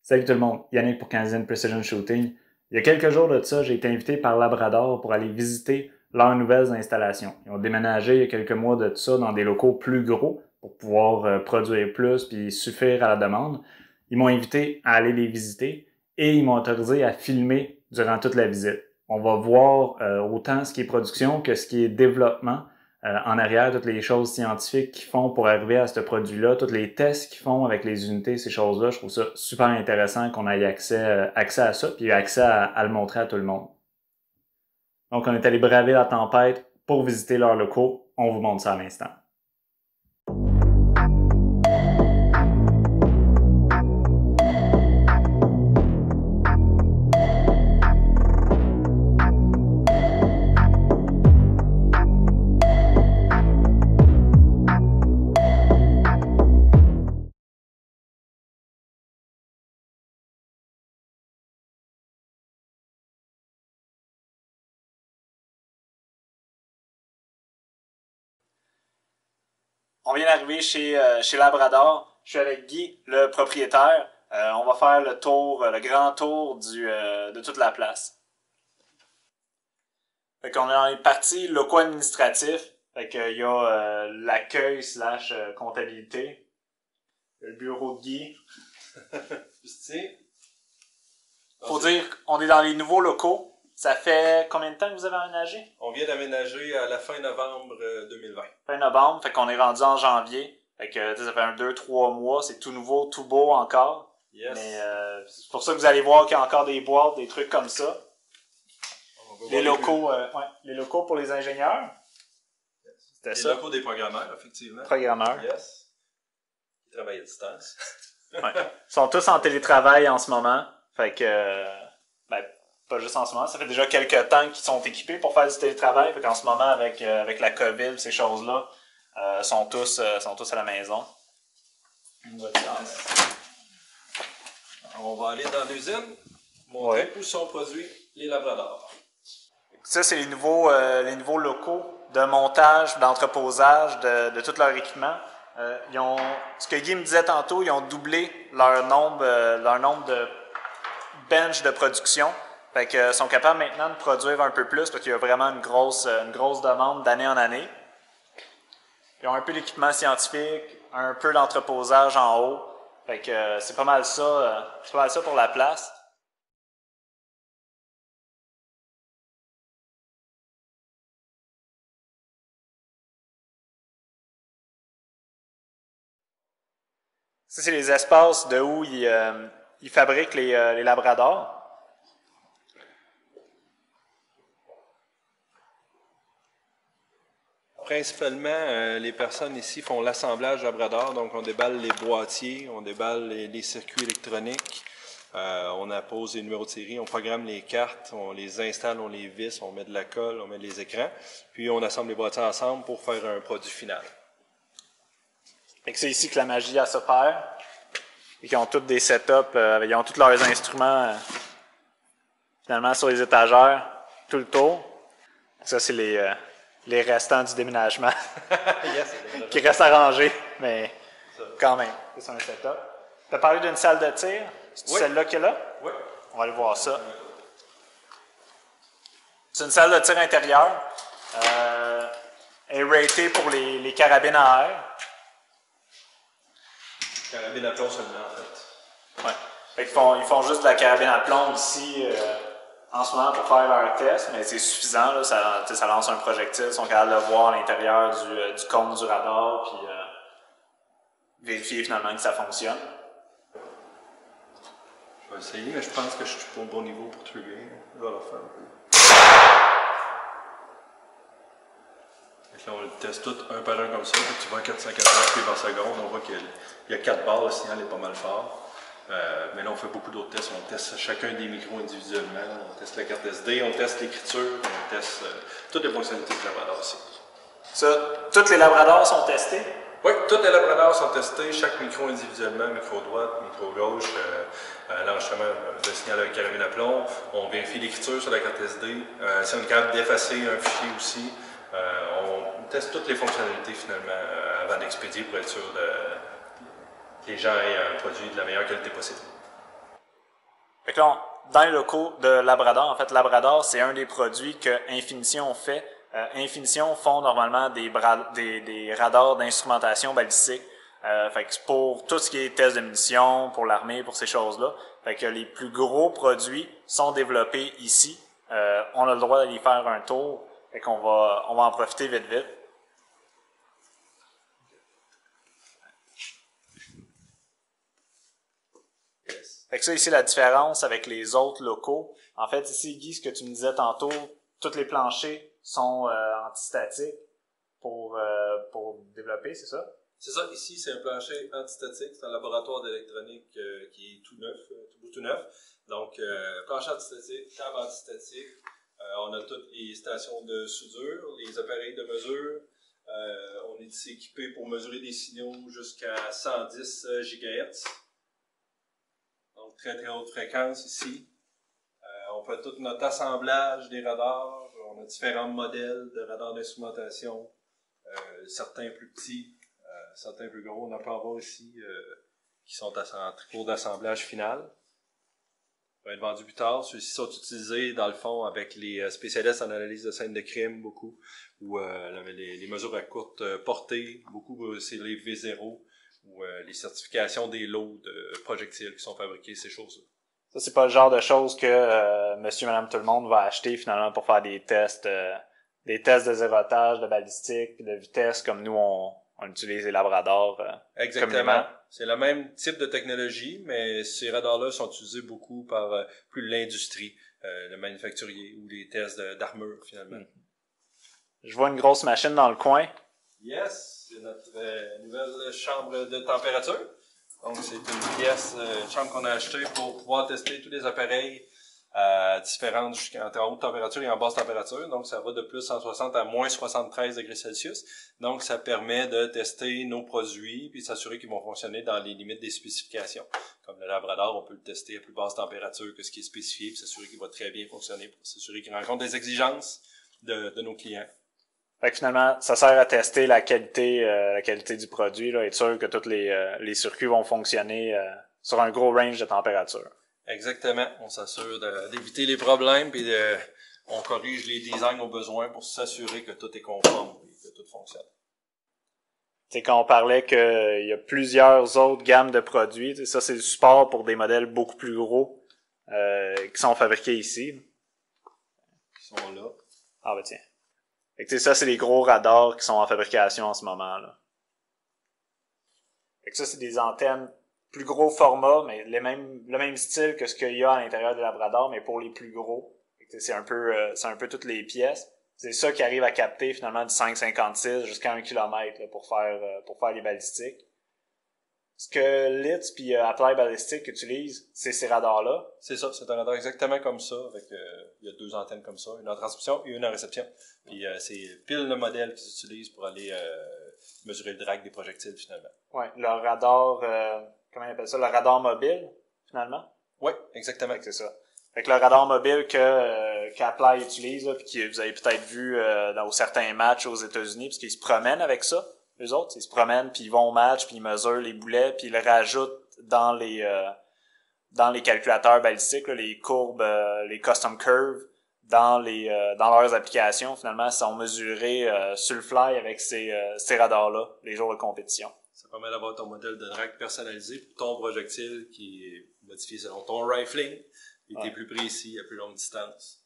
Salut tout le monde, Yannick pour Canadian Precision Shooting. Il y a quelques jours de ça, j'ai été invité par Labrador pour aller visiter leurs nouvelles installations. Ils ont déménagé il y a quelques mois de ça dans des locaux plus gros pour pouvoir produire plus puis suffire à la demande. Ils m'ont invité à aller les visiter et ils m'ont autorisé à filmer durant toute la visite. On va voir autant ce qui est production que ce qui est développement en arrière, toutes les choses scientifiques qu'ils font pour arriver à ce produit-là, tous les tests qu'ils font avec les unités, ces choses-là, je trouve ça super intéressant qu'on ait accès à ça, puis accès à le montrer à tout le monde. Donc, on est allé braver la tempête pour visiter leurs locaux. On vous montre ça à l'instant. On vient d'arriver chez Labrador. Je suis avec Guy, le propriétaire. On va faire le tour, le grand tour de toute la place. Fait qu'on est dans les parties locaux administratifs. Fait qu'il y a l'accueil slash comptabilité. Le bureau de Guy. Faut dire qu'on est dans les nouveaux locaux. Ça fait combien de temps que vous avez aménagé? On vient d'aménager à la fin novembre 2020. Fin novembre, fait qu'on est rendu en janvier. Fait que ça fait 2-3 mois, c'est tout nouveau, tout beau encore. Yes. Mais c'est pour ça que vous allez voir qu'il y a encore des boîtes, des trucs comme ça. Les locaux pour les ingénieurs. C'était ça. Les locaux des programmeurs, effectivement. Programmeurs. Yes. Qui travaillent à distance. Ouais. Ils sont tous en télétravail en ce moment. Fait que, pas juste en ce moment, ça fait déjà quelques temps qu'ils sont équipés pour faire du télétravail. Fait qu'en ce moment, avec la COVID, ces choses-là, sont tous à la maison. On va aller dans l'usine, montrer où sont produits les labradors. Ça, c'est les nouveaux locaux de montage, d'entreposage de tout leur équipement. Ce que Guy me disait tantôt, ils ont doublé leur nombre de bench de production. Fait que sont capables maintenant de produire un peu plus parce qu'il y a vraiment une grosse demande d'année en année. Ils ont un peu d'équipement scientifique, un peu d'entreposage en haut. Fait que c'est pas mal ça pour la place. Ça, c'est les espaces de où ils fabriquent les labradors. Principalement, les personnes ici font l'assemblage labrador, donc on déballe les boîtiers, on déballe les circuits électroniques, on appose les numéros de série, on programme les cartes, on les installe, on les visse, on met de la colle, on met les écrans, puis on assemble les boîtiers ensemble pour faire un produit final. Fait que c'est ici que la magie s'opère. Et qu'ils ont tous des setups, ils ont tous leurs instruments finalement sur les étagères, tout le tour. Ça, c'est les restants du déménagement Yes, qui restent arrangés, mais quand même, c'est un setup. Tu as parlé d'une salle de tir, c'est celle-là qui est là? Oui. On va aller voir ça. C'est une salle de tir intérieure. Elle est ratée pour les carabines à air. Carabine à plomb seulement, en fait. Ouais. Fait qu'ils font juste de la carabine à plomb ici en ce moment pour faire leur test, mais c'est suffisant. Là, ça lance un projectile. Ils sont capables de voir à l'intérieur du cône du radar puis vérifier finalement que ça fonctionne. Je vais essayer, mais je pense que je suis pas au bon niveau pour trigger. Je vais le faire un peu. Là, on le teste tout un par un comme ça. Tu vois 480 pieds par seconde. On voit qu'il y a 4 barres. Le signal est pas mal fort. Mais là, on fait beaucoup d'autres tests. On teste chacun des micros individuellement. On teste la carte SD, on teste l'écriture, on teste toutes les fonctionnalités du Labrador aussi. Ça, tous les labradors sont testés? Oui, tous les Labradors sont testés, chaque micro individuellement, micro droite, micro gauche, l'enregistrement de signal avec carabine à plomb. On vérifie l'écriture sur la carte SD. Si on est capable d'effacer un fichier aussi, on teste toutes les fonctionnalités finalement avant d'expédier pour être sûr que les gens aient un produit de la meilleure qualité possible. Fait que là, dans les locaux de Labrador, en fait, Labrador, c'est un des produits que Infinition fait. Infinition font normalement des radars d'instrumentation balistique. Fait que pour tout ce qui est test de munitions, pour l'armée, pour ces choses-là. Fait que les plus gros produits sont développés ici. On a le droit d'aller faire un tour. Fait qu'on va en profiter vite. Fait que ça, ici, la différence avec les autres locaux. En fait, ici, Guy, ce que tu me disais tantôt, tous les planchers sont antistatiques pour développer, c'est ça? C'est ça. Ici, c'est un plancher antistatique. C'est un laboratoire d'électronique qui est tout neuf, tout neuf. Donc, plancher antistatique, table antistatique. On a toutes les stations de soudure, les appareils de mesure. On est ici équipé pour mesurer des signaux jusqu'à 110 GHz. Donc, très, très haute fréquence ici. On fait tout notre assemblage des radars. On a différents modèles de radars d'instrumentation. Certains plus petits, certains plus gros. On en peut avoir ici qui sont en cours d'assemblage final. Va être vendu plus tard. Ceux-ci sont utilisés, dans le fond, avec les spécialistes en analyse de scènes de crime, beaucoup, ou les mesures à courte portée, beaucoup, c'est les V0, ou les certifications des lots de projectiles qui sont fabriqués, ces choses-là. Ça, c'est pas le genre de choses que monsieur, madame, tout le monde va acheter, finalement, pour faire des tests de zérotage, de balistique, de vitesse, comme nous, on utilise les labradors. Exactement. C'est le même type de technologie, mais ces radars-là sont utilisés beaucoup par plus l'industrie, le manufacturier ou les tests d'armure, finalement. Je vois une grosse machine dans le coin. Yes, c'est notre nouvelle chambre de température. Donc, c'est une pièce, une chambre qu'on a achetée pour pouvoir tester tous les appareils différentes en haute température et en basse température. Donc, ça va de plus 160 à moins 73 degrés Celsius. Donc, ça permet de tester nos produits puis s'assurer qu'ils vont fonctionner dans les limites des spécifications. Comme le Labrador, on peut le tester à plus basse température que ce qui est spécifié puis s'assurer qu'il va très bien fonctionner pour s'assurer qu'il rencontre des exigences de nos clients. Fait que finalement, ça sert à tester la qualité du produit, là, être sûr que tous les circuits vont fonctionner sur un gros range de température. Exactement. On s'assure d'éviter les problèmes puis on corrige les designs aux besoins pour s'assurer que tout est conforme et que tout fonctionne. C'est quand on parlait qu'il y a plusieurs autres gammes de produits, ça c'est du support pour des modèles beaucoup plus gros qui sont fabriqués ici. Qui sont là. Ah ben tiens. Fait que ça, c'est les gros radars qui sont en fabrication en ce moment, là. Fait que ça, c'est des antennes plus gros format, mais le même style que ce qu'il y a à l'intérieur de Labrador, mais pour les plus gros. Fait que c'est un peu toutes les pièces. C'est ça qui arrive à capter finalement du 5,56 jusqu'à 1 km là, pour faire les balistiques. Ce que Litz puis Applied Ballistic utilisent, c'est ces radars-là. C'est ça, c'est un radar exactement comme ça, avec il y a deux antennes comme ça, une en transmission et une en réception. Puis c'est pile le modèle qu'ils utilisent pour aller mesurer le drag des projectiles finalement. Ouais, le radar, comment ils appellent ça, le radar mobile finalement. Oui, exactement. C'est ça. Fait que le radar mobile qu'Applied utilise, là, puis que vous avez peut-être vu dans certains matchs aux États-Unis, parce qu'ils se promènent avec ça. Eux autres, ils se promènent, puis ils vont au match, puis ils mesurent les boulets, puis ils le rajoutent dans les calculateurs balistiques, là, les courbes, les custom curves, dans leurs applications, finalement, sont mesurés sur le fly avec ces radars-là, les jours de compétition. Ça permet d'avoir ton modèle de drag personnalisé pour ton projectile qui est modifié selon ton rifling, et t'es plus précis à plus longue distance.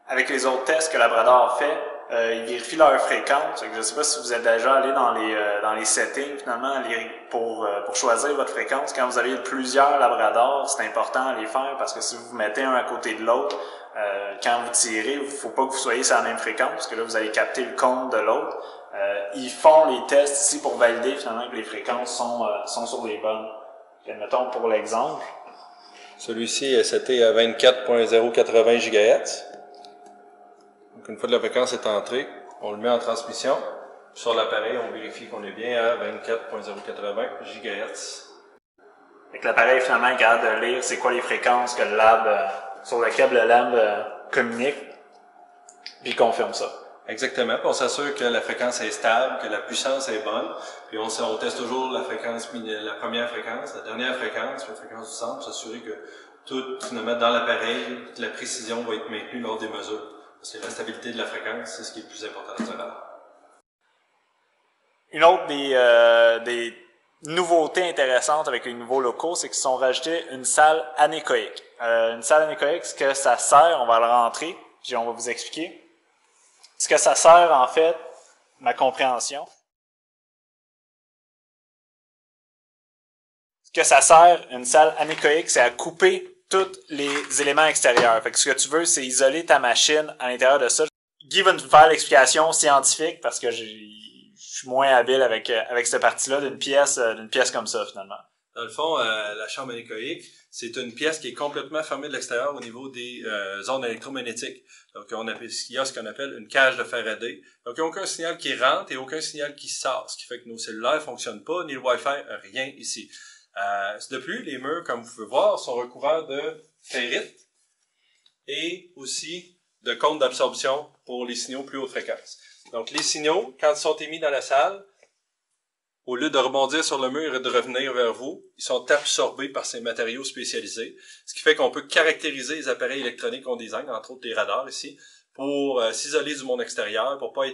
Avec les autres tests que Labrador fait, ils vérifient leur fréquence. Je ne sais pas si vous êtes déjà allé dans les settings finalement pour choisir votre fréquence. Quand vous avez plusieurs Labradors, c'est important à les faire parce que si vous vous mettez un à côté de l'autre, quand vous tirez, il ne faut pas que vous soyez sur la même fréquence parce que là vous allez capter le compte de l'autre. Ils font les tests ici pour valider finalement que les fréquences sont sur les bonnes. Mettons pour l'exemple. Celui-ci est seté à 24.080 GHz. Donc, une fois que la fréquence est entrée, on le met en transmission. Sur l'appareil, on vérifie qu'on est bien à 24.080 GHz. Fait que l'appareil, finalement, est capable de lire c'est quoi les fréquences que le lab, sur lesquelles le lab communique, puis il confirme ça. Exactement. Puis on s'assure que la fréquence est stable, que la puissance est bonne. Puis on teste toujours la fréquence, la première fréquence, la dernière fréquence, la fréquence du centre, pour s'assurer que tout, finalement, dans l'appareil, la précision va être maintenue lors des mesures. Parce que la stabilité de la fréquence, c'est ce qui est le plus important dans ce radar. Une autre des nouveautés intéressantes avec les nouveaux locaux, c'est qu'ils sont rajoutés une salle anéchoïque. Une salle anéchoïque, ce que ça sert, on va le rentrer, puis on va vous expliquer. Ce que ça sert, en fait, ma compréhension. Ce que ça sert, une salle anéchoïque, c'est à couper tous les éléments extérieurs. Fait que ce que tu veux, c'est isoler ta machine à l'intérieur de ça. Guy va nous faire l'explication scientifique parce que je suis moins habile avec cette partie-là d'une pièce comme ça, finalement. Dans le fond, la chambre anéchoïque, c'est une pièce qui est complètement fermée de l'extérieur au niveau des ondes électromagnétiques. Donc, il y a ce qu'on appelle une cage de Faraday. Donc, il n'y a aucun signal qui rentre et aucun signal qui sort, ce qui fait que nos cellulaires fonctionnent pas, ni le Wi-Fi, rien ici. De plus, les murs, comme vous pouvez voir, sont recouverts de ferrite et aussi de cônes d'absorption pour les signaux plus haute fréquence. Donc, les signaux, quand ils sont émis dans la salle, au lieu de rebondir sur le mur et de revenir vers vous, ils sont absorbés par ces matériaux spécialisés, ce qui fait qu'on peut caractériser les appareils électroniques qu'on design, entre autres les radars ici, pour s'isoler du monde extérieur, pour pas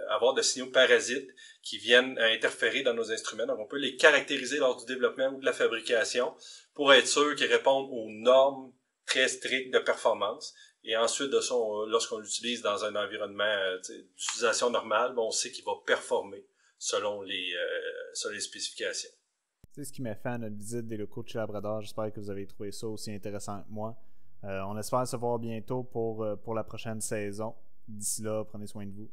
avoir de signaux parasites qui viennent interférer dans nos instruments. Donc, on peut les caractériser lors du développement ou de la fabrication pour être sûr qu'ils répondent aux normes très strictes de performance. Et ensuite de ça, lorsqu'on l'utilise dans un environnement d'utilisation normale, on sait qu'il va performer selon les spécifications. C'est ce qui m'a fait à notre visite des locaux de chez Labrador. J'espère que vous avez trouvé ça aussi intéressant que moi. On espère se voir bientôt pour la prochaine saison. D'ici là, prenez soin de vous.